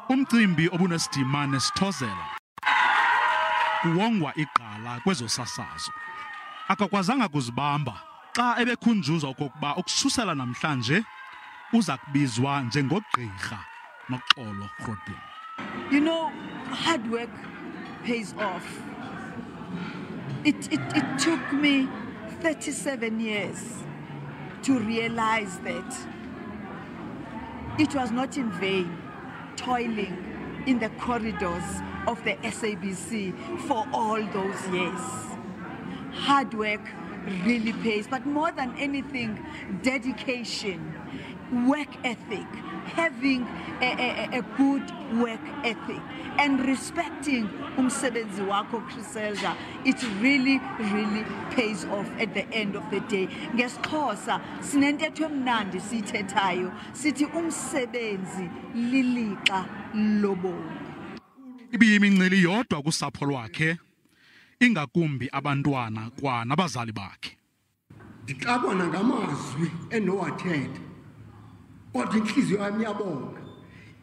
Umcimbi obunesidima nesithozela. Kuwongwa iqala kwezosasazo. Akakwazanga kuzibamba xa ebekhunjuzwa okokuba ukususela namhlanje uza kubizwa njengogqirha Noxolo Grootboom. You know, hard work pays off. It took me 37 years to realize that it was not in vain toiling in the corridors of the SABC for all those years. Hard work really pays, but more than anything, dedication, work ethic, having a good work ethic, and respecting umsebenzi wakho Chriselja, it really pays off at the end of the day. Ngeziqhosa sinentetho emnandi siyithethayo sithi umsebenzi lilixa lobomi. Ibiyimincili yodwa kusapho lwakhe, ingakumbi abantwana kwa nabazali bakhe. Ndixabana ngamazwi enowathetha. Kodwa inhliziyo yami iyabonga.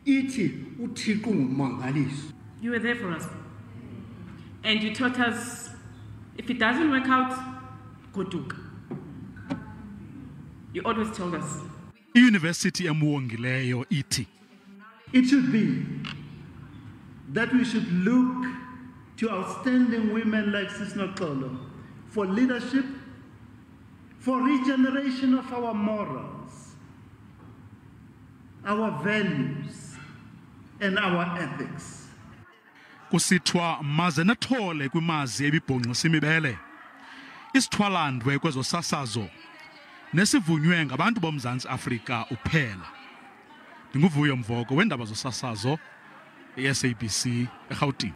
Ithi uThixo ngumangaliso. You were there for us. And you taught us, if it doesn't work out, go to. You always told us. iYunivesithi emwongileyo ithi. It should be that we should look to outstanding women like Sis Noxolo for leadership, for regeneration of our morals, our values, and our ethics. Kusithwa maze nathole kwimazi ebibhongxisa imibele. Isithwalandwe kwezosasazo nesivunywe ngabantu boMzantsi Afrika uphela. Ndinguvuyo Mvoko wendaba zosasazo, SABC eGauteng.